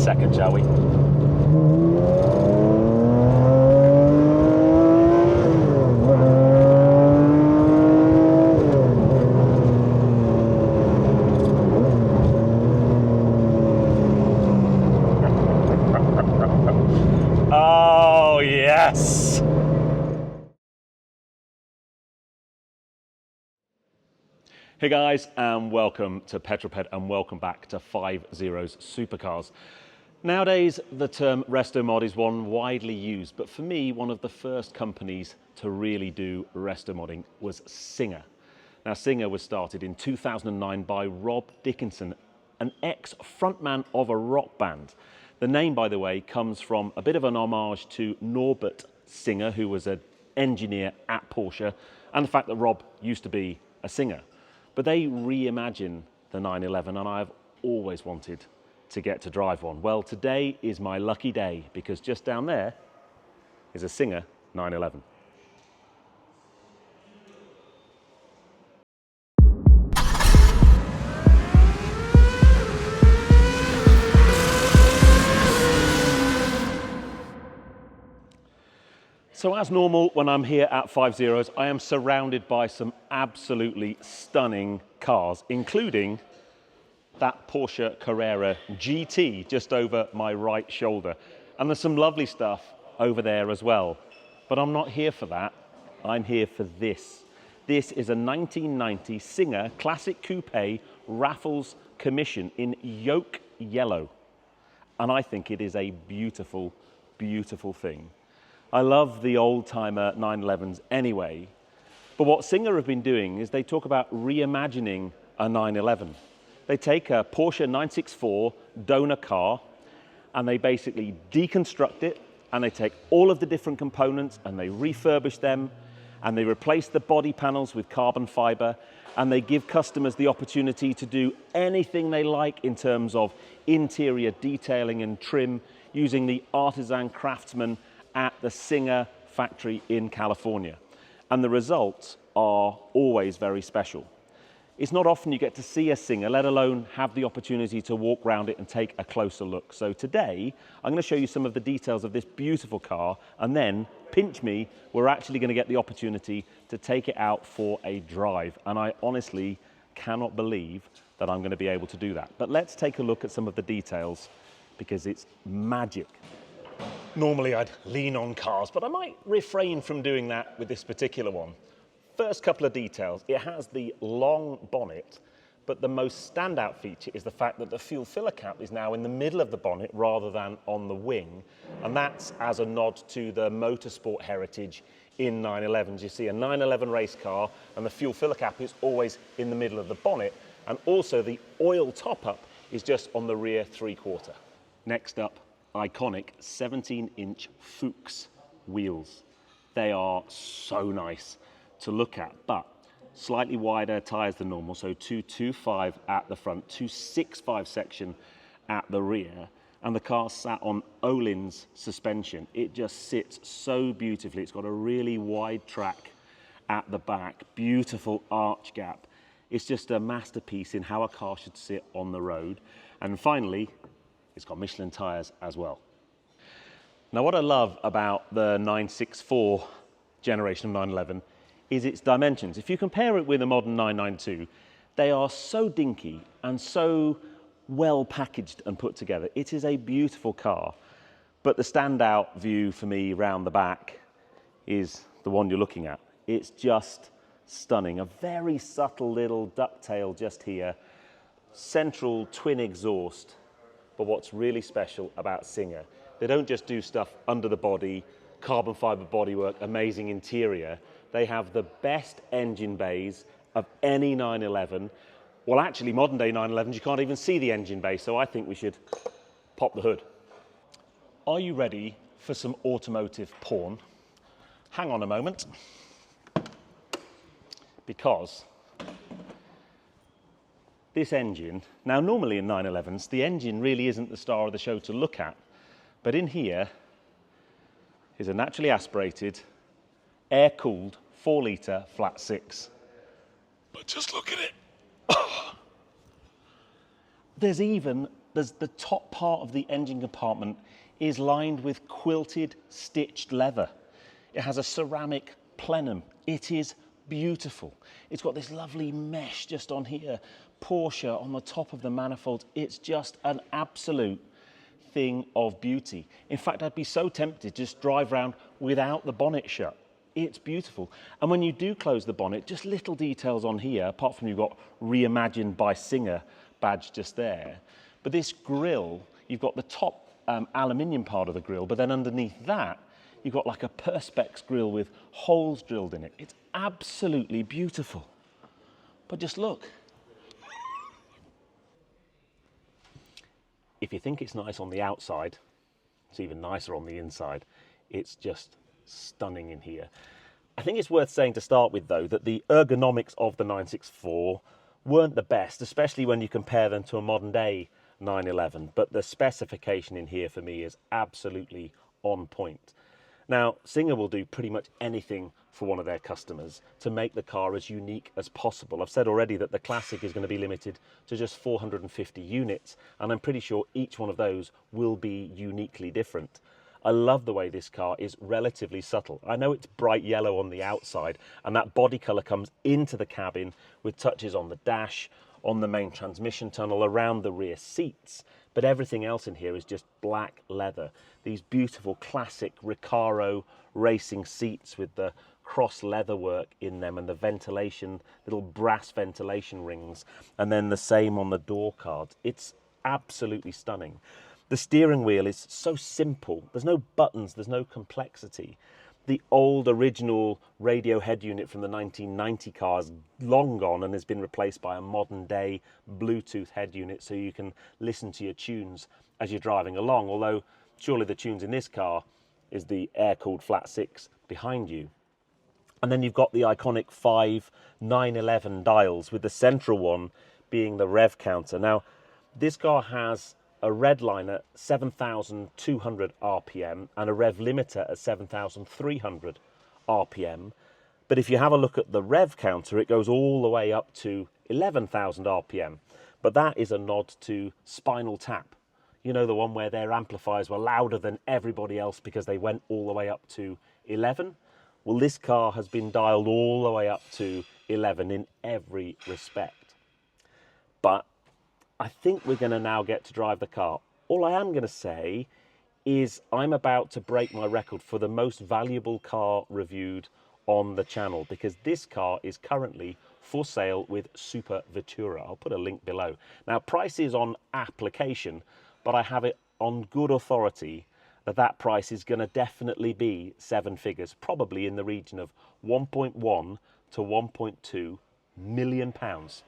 second, shall we? Oh, yes! Hey guys, and welcome to Petrol Ped, and welcome back to 50's Supercars. Nowadays, the term resto mod is one widely used, but for me, one of the first companies to really do resto modding was Singer. Now, Singer was started in 2009 by Rob Dickinson, an ex-frontman of a rock band. The name, by the way, comes from a bit of an homage to Norbert Singer, who was an engineer at Porsche, and the fact that Rob used to be a singer. But they reimagined the 911, and I've always wanted to get to drive one. Well, today is my lucky day, because just down there is a Singer 911. So as normal, when I'm here at 50's, I am surrounded by some absolutely stunning cars, including that Porsche Carrera GT just over my right shoulder. And there's some lovely stuff over there as well. But I'm not here for that. I'm here for this. This is a 1990 Singer Classic Coupe Raffles Commission in Yolk Yellow. And I think it is a beautiful, beautiful thing. I love the old-timer 911s anyway, but what Singer have been doing is they talk about reimagining a 911. They take a Porsche 964 donor car and they basically deconstruct it, and they take all of the different components and they refurbish them, and they replace the body panels with carbon fiber, and they give customers the opportunity to do anything they like in terms of interior detailing and trim using the artisan craftsman at the Singer factory in California. And the results are always very special. It's not often you get to see a Singer, let alone have the opportunity to walk around it and take a closer look. So today, I'm going to show you some of the details of this beautiful car, and then, pinch me, we're actually going to get the opportunity to take it out for a drive. And I honestly cannot believe that I'm going to be able to do that. But let's take a look at some of the details, because it's magic. Normally I'd lean on cars, but I might refrain from doing that with this particular one. First couple of details, it has the long bonnet, but the most standout feature is the fact that the fuel filler cap is now in the middle of the bonnet rather than on the wing. And that's as a nod to the motorsport heritage in 911s. You see a 911 race car and the fuel filler cap is always in the middle of the bonnet. And also the oil top-up is just on the rear three-quarter. Next up, iconic 17-inch Fuchs wheels. They are so nice to look at, but slightly wider tyres than normal, so 225 at the front, 265 section at the rear, and the car sat on Öhlins suspension. It just sits so beautifully. It's got a really wide track at the back, beautiful arch gap. It's just a masterpiece in how a car should sit on the road. And finally, it's got Michelin tyres as well. Now, what I love about the 964 generation of 911 is its dimensions. If you compare it with a modern 992, they are so dinky and so well packaged and put together. It is a beautiful car, but the standout view for me round the back is the one you're looking at. It's just stunning. A very subtle little ducktail just here, central twin exhaust. But what's really special about Singer, they don't just do stuff under the body, carbon fiber bodywork, amazing interior. They have the best engine bays of any 911. Well, actually, modern day 911s, you can't even see the engine bay, so I think we should pop the hood. Are you ready for some automotive porn? Hang on a moment, because this engine, now normally in 911s, the engine really isn't the star of the show to look at, but in here is a naturally aspirated, air-cooled 4-litre flat six. But just look at it. There's even the top part of the engine compartment is lined with quilted, stitched leather. It has a ceramic plenum. It is beautiful. It's got this lovely mesh just on here, Porsche on the top of the manifold. It's just an absolute thing of beauty. In fact, I'd be so tempted to just drive around without the bonnet shut. It's beautiful. And when you do close the bonnet, just little details on here, apart from you've got Reimagined by Singer badge just there. But this grille, you've got the top aluminium part of the grille, but then underneath that, you've got like a Perspex grille with holes drilled in it. It's absolutely beautiful. But just look. If you think it's nice on the outside, it's even nicer on the inside. It's just stunning in here. I think it's worth saying to start with, though, that the ergonomics of the 964 weren't the best, especially when you compare them to a modern day 911, but the specification in here for me is absolutely on point. Now, Singer will do pretty much anything for one of their customers to make the car as unique as possible. I've said already that the Classic is going to be limited to just 450 units, and I'm pretty sure each one of those will be uniquely different. I love the way this car is relatively subtle. I know it's bright yellow on the outside, and that body colour comes into the cabin with touches on the dash, on the main transmission tunnel, around the rear seats, but everything else in here is just black leather. These beautiful classic Recaro racing seats with the cross leather work in them and the ventilation, little brass ventilation rings, and then the same on the door cards. It's absolutely stunning. The steering wheel is so simple. There's no buttons, there's no complexity. The old original radio head unit from the 1990 cars long gone and has been replaced by a modern day Bluetooth head unit so you can listen to your tunes as you're driving along, although surely the tunes in this car is the air-cooled flat six behind you. And then you've got the iconic 5 911 dials, with the central one being the rev counter. Now, this car has a red line at 7,200 RPM and a rev limiter at 7,300 RPM. But if you have a look at the rev counter, it goes all the way up to 11,000 RPM. But that is a nod to Spinal Tap. You know, the one where their amplifiers were louder than everybody else because they went all the way up to 11? Well, this car has been dialed all the way up to 11 in every respect. But I think we're going to now get to drive the car. All I am going to say is I'm about to break my record for the most valuable car reviewed on the channel, because this car is currently for sale with Supervettura. I'll put a link below. Now, price is on application, but I have it on good authority that that price is going to definitely be 7 figures, probably in the region of 1.1 to 1.2 million pounds.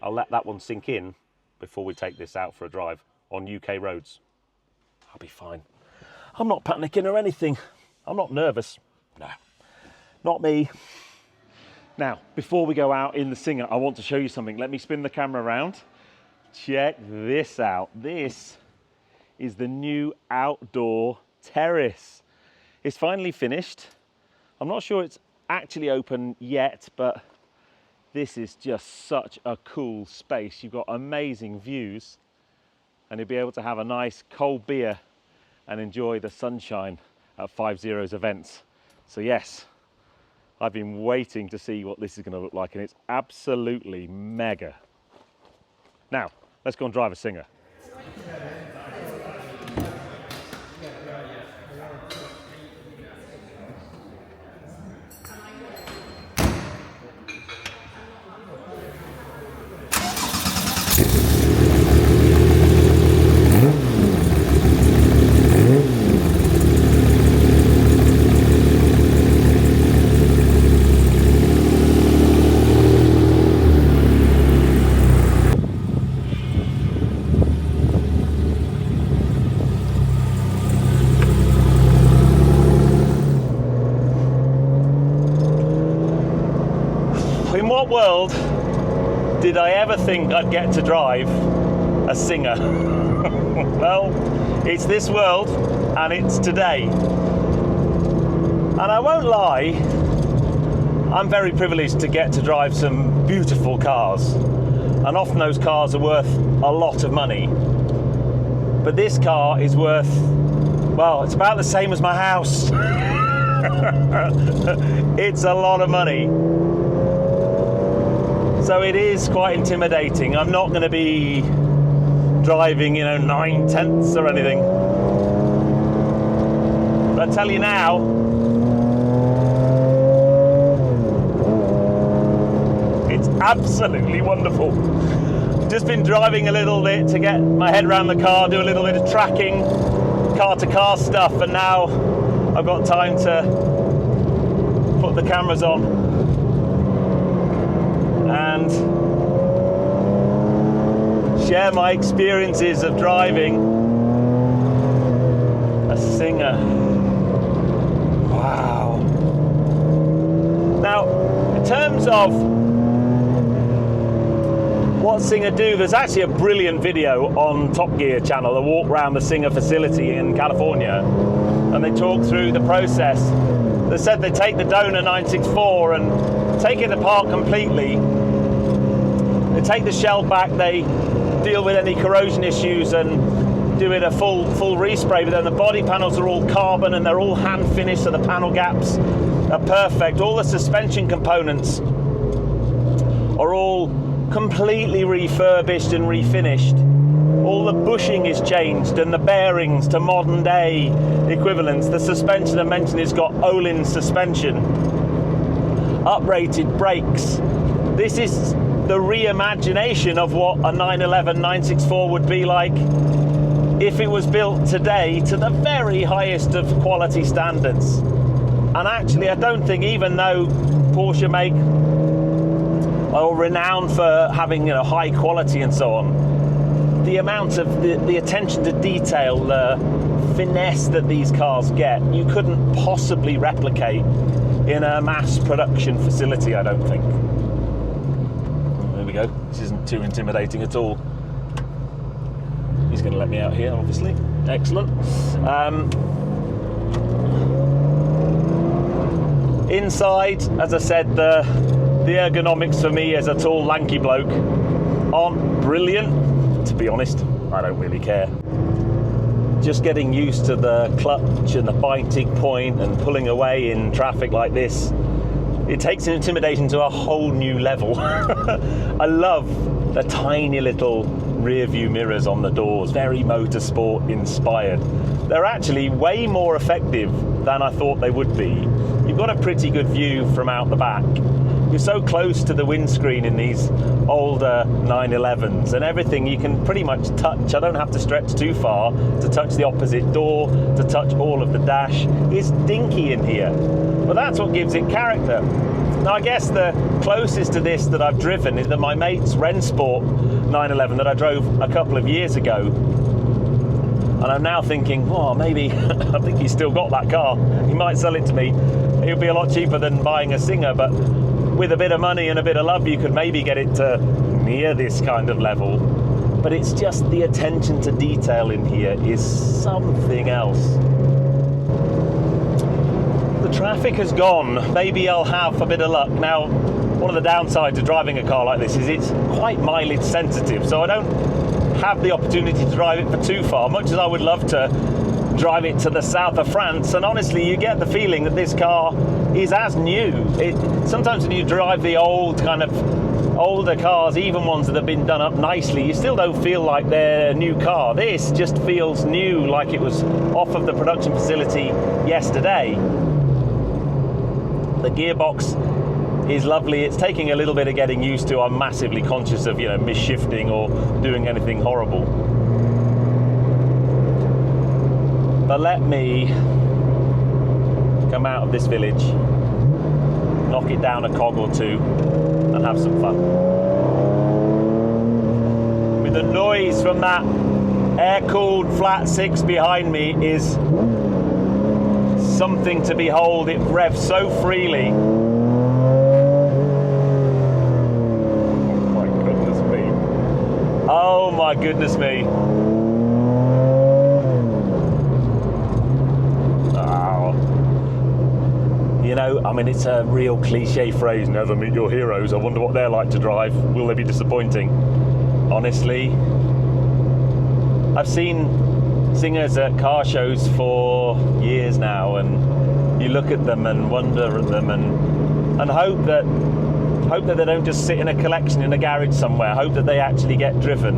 I'll let that one sink in before we take this out for a drive on UK roads. I'll be fine. I'm not panicking or anything. I'm not nervous. No, not me. Now, before we go out in the Singer, I want to show you something. Let me spin the camera around. Check this out. This is the new outdoor terrace. It's finally finished. I'm not sure it's actually open yet, but this is just such a cool space. You've got amazing views, and you'll be able to have a nice cold beer and enjoy the sunshine at 50's events. So yes, I've been waiting to see what this is going to look like, and it's absolutely mega. Now, let's go and drive a Singer. In what world did I ever think I'd get to drive a Singer? Well, it's this world, and it's today. And I won't lie, I'm very privileged to get to drive some beautiful cars. And often those cars are worth a lot of money. But this car is worth, well, it's about the same as my house. It's a lot of money. So it is quite intimidating. I'm not going to be driving, 9/10 or anything. But I tell you now, it's absolutely wonderful. Just been driving a little bit to get my head around the car, do a little bit of tracking, car-to-car stuff, and now I've got time to put the cameras on and share my experiences of driving a Singer. Wow. Now, in terms of what Singer do, there's actually a brilliant video on Top Gear channel, a walk around the Singer facility in California, and they talk through the process. They said they take the donor 964 and take it apart completely. They take the shell back, they deal with any corrosion issues and do it a full respray, but then the body panels are all carbon and they're all hand finished, so the panel gaps are perfect. All the suspension components are all completely refurbished and refinished. All the bushing is changed and the bearings to modern day equivalents. The suspension I mentioned has got Olin suspension, uprated brakes. This is the reimagination of what a 911 964 would be like if it was built today to the very highest of quality standards. And actually, I don't think, even though Porsche make or renowned for having high quality and so on, the amount of the attention to detail, the finesse that these cars get, you couldn't possibly replicate in a mass production facility, I don't think. There we go. This isn't too intimidating at all. He's going to let me out here, obviously. Excellent. Inside, as I said, the ergonomics for me as a tall, lanky bloke aren't brilliant. To be honest, I don't really care. Just getting used to the clutch and the biting point and pulling away in traffic like this, it takes an intimidation to a whole new level. I love the tiny little rear view mirrors on the doors, very motorsport inspired. They're actually way more effective than I thought they would be. You've got a pretty good view from out the back. You're so close to the windscreen in these older 911s, and everything you can pretty much touch. I don't have to stretch too far to touch the opposite door, to touch all of the dash. It's dinky in here, but that's what gives it character. Now, I guess the closest to this that I've driven is my mate's Rennsport 911 that I drove a couple of years ago. And I'm now thinking, oh, maybe, I think he's still got that car. He might sell it to me. It would be a lot cheaper than buying a Singer, but with a bit of money and a bit of love, you could maybe get it to near this kind of level. But it's just the attention to detail in here is something else. The traffic has gone. Maybe I'll have a bit of luck. Now, one of the downsides of driving a car like this is it's quite mileage sensitive, so I don't have the opportunity to drive it for too far, much as I would love to drive it to the south of France. And honestly, you get the feeling that this car is as new. Sometimes when you drive the old kind of older cars, even ones that have been done up nicely, you still don't feel like they're a new car. This just feels new, like it was off of the production facility yesterday. The gearbox is lovely. It's taking a little bit of getting used to. I'm massively conscious of misshifting or doing anything horrible. But let me come out of this village, knock it down a cog or two, and have some fun. With the noise from that air-cooled flat six behind me is something to behold. It revs so freely. Oh my goodness me. I mean, it's a real cliche phrase, never meet your heroes. I wonder what they're like to drive. Will they be disappointing? honestly. I've seen singers at car shows for years now, and you look at them and wonder at them and hope that they don't just sit in a collection in a garage somewhere, hope that they actually get driven.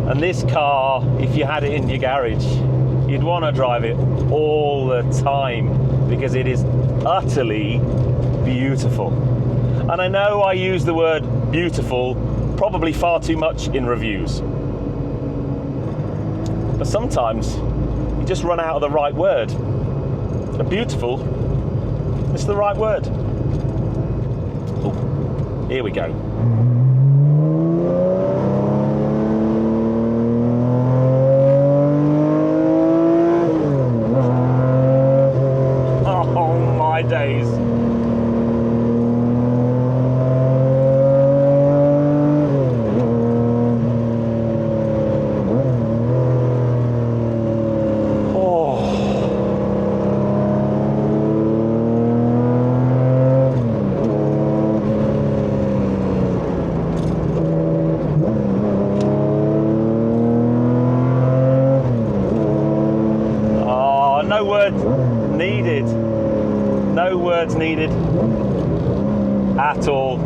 And this car, if you had it in your garage, you'd want to drive it all the time because it is utterly beautiful. And I know I use the word beautiful probably far too much in reviews. But sometimes you just run out of the right word. And beautiful, it's the right word. Oh, here we go. Oh my days. No words needed at all.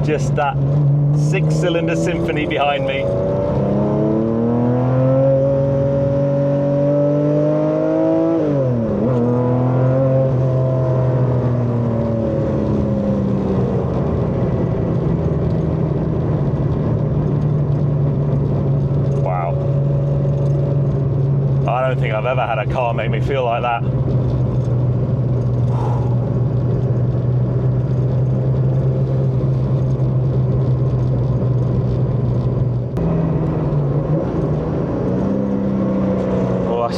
Just that 6-cylinder symphony behind me. Wow. I don't think I've ever had a car make me feel like that.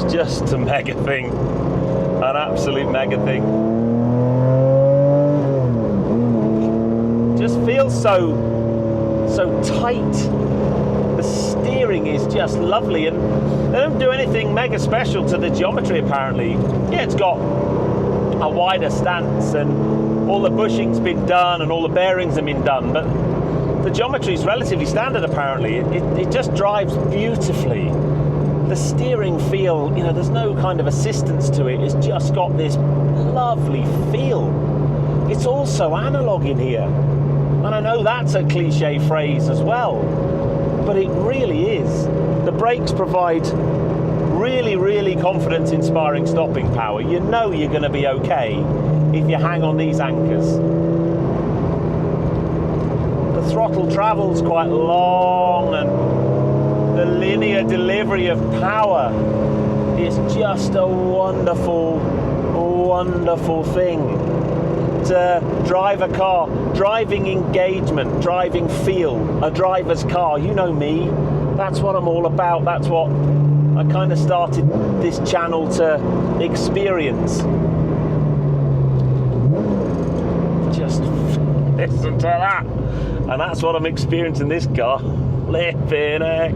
Just a mega thing, an absolute mega thing. Just feels so tight. The steering is just lovely, and they don't do anything mega special to the geometry apparently. Yeah, it's got a wider stance and all the bushing's been done and all the bearings have been done, but the geometry is relatively standard apparently. It just drives beautifully. The steering feel, you know, there's no kind of assistance to it. It's just got this lovely feel. It's also analog in here. And I know that's a cliche phrase as well, but it really is. The brakes provide really, really confidence-inspiring stopping power. You know you're going to be okay if you hang on these anchors. The throttle travels quite long, and the linear delivery of power is just a wonderful, wonderful thing. To drive a car, driving engagement, driving feel, a driver's car, you know me, that's what I'm all about. That's what I kind of started this channel to experience. Just listen to that. And that's what I'm experiencing this car. Flipping heck.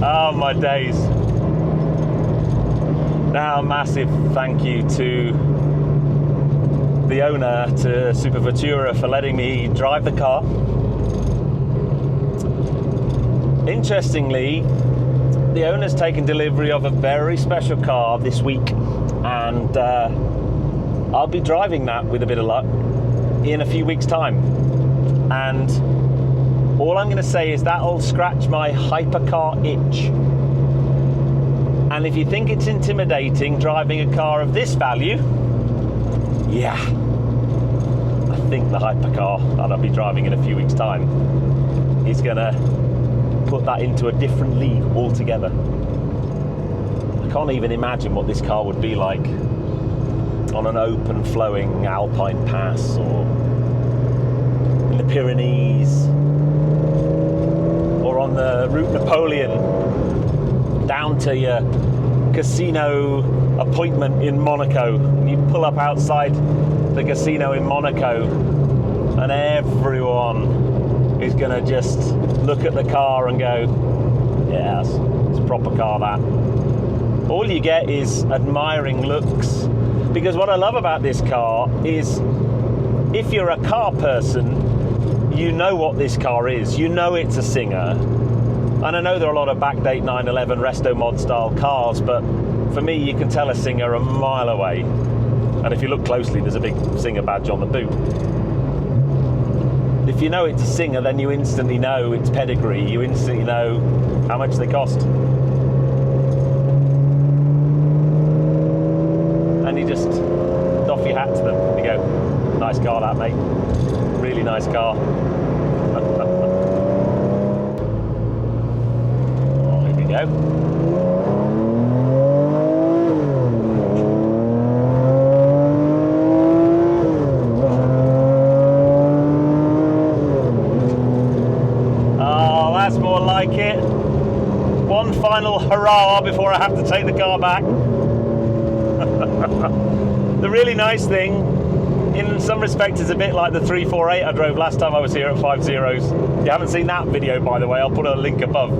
Oh my days. Now a massive thank you to the owner, to Supervettura, for letting me drive the car. Interestingly, the owner's taken delivery of a very special car this week, and I'll be driving that with a bit of luck in a few weeks' time. And all I'm going to say is that'll scratch my hypercar itch. And if you think it's intimidating driving a car of this value, yeah, I think the hypercar that I'll be driving in a few weeks' time is going to put that into a different league altogether. I can't even imagine what this car would be like on an open flowing alpine pass, or in the Pyrenees, or on the Route Napoleon down to your casino appointment in Monaco. You pull up outside the casino in Monaco and everyone is going to just look at the car and go, yeah, it's a proper car, that. All you get is admiring looks. Because what I love about this car is, if you're a car person, you know what this car is. You know it's a Singer. And I know there are a lot of backdate 911 resto mod style cars, but for me, you can tell a Singer a mile away. And if you look closely, there's a big Singer badge on the boot. If you know it's a Singer, then you instantly know its pedigree. You instantly know how much they cost. And you just doff your hat to them. You go, nice car that, mate. Really nice car. Oh, here we go. More like it. One final hurrah before I have to take the car back. The really nice thing, in some respects, is a bit like the 348 I drove last time I was here at 50s. If you haven't seen that video, by the way, I'll put a link above.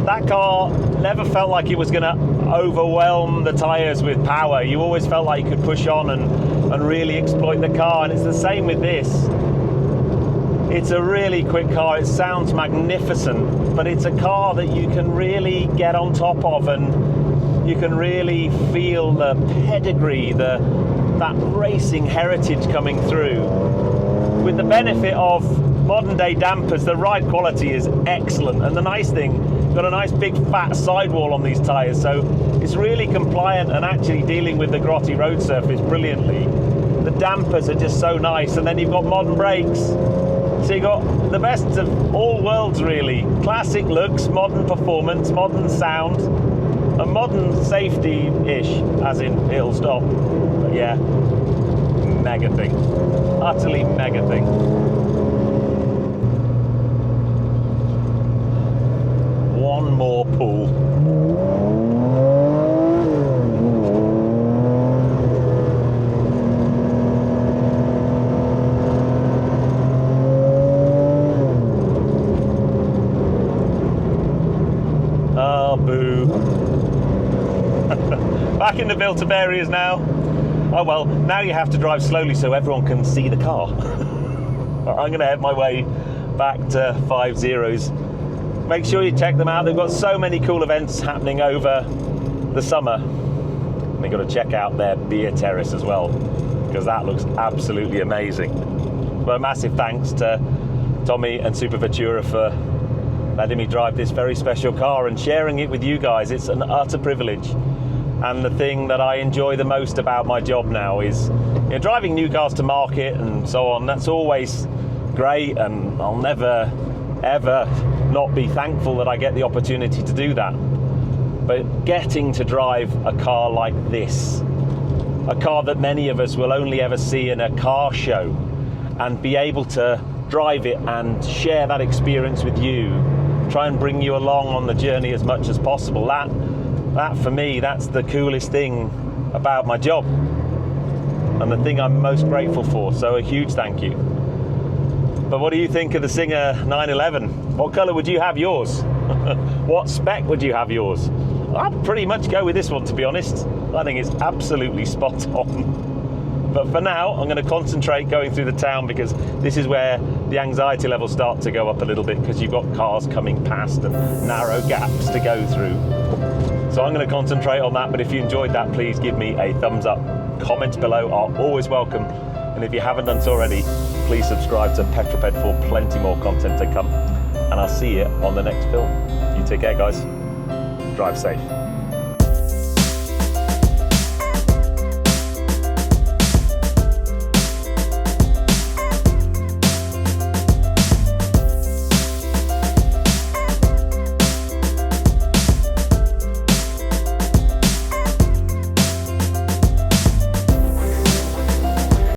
That car never felt like it was going to overwhelm the tyres with power. You always felt like you could push on and really exploit the car, and it's the same with this. It's a really quick car. It sounds magnificent, but it's a car that you can really get on top of, and you can really feel the pedigree, that racing heritage coming through. With the benefit of modern day dampers, the ride quality is excellent, and the nice thing, you've got a nice big fat sidewall on these tyres, so it's really compliant and actually dealing with the grotty road surface brilliantly. The dampers are just so nice, and then you've got modern brakes. So you got the best of all worlds, really. Classic looks, modern performance, modern sound, and modern safety-ish, as in it'll stop. But yeah, mega thing. Utterly mega thing. One more pull. Boo. Back in the built-up areas now. Oh well, now you have to drive slowly so everyone can see the car. I'm going to head my way back to 50s. Make sure you check them out. They've got so many cool events happening over the summer. And you've got to check out their beer terrace as well, because that looks absolutely amazing. But a massive thanks to Tommy and Supervettura for letting me drive this very special car and sharing it with you guys. It's an utter privilege, and the thing that I enjoy the most about my job now is, driving new cars to market and so on. That's always great, and I'll never ever not be thankful that I get the opportunity to do that. But getting to drive a car like this, a car that many of us will only ever see in a car show, and be able to drive it and share that experience with you, try and bring you along on the journey as much as possible. That for me, that's the coolest thing about my job, and the thing I'm most grateful for. So a huge thank you. But what do you think of the Singer 911? What colour would you have yours? What spec would you have yours? I'd pretty much go with this one, to be honest. I think it's absolutely spot on. But for now, I'm going to concentrate going through the town, because this is where the anxiety levels start to go up a little bit, because you've got cars coming past and narrow gaps to go through. So I'm going to concentrate on that. But if you enjoyed that, please give me a thumbs up. Comments below are always welcome. And if you haven't done so already, please subscribe to Petrol Ped for plenty more content to come. And I'll see you on the next film. You take care, guys. Drive safe.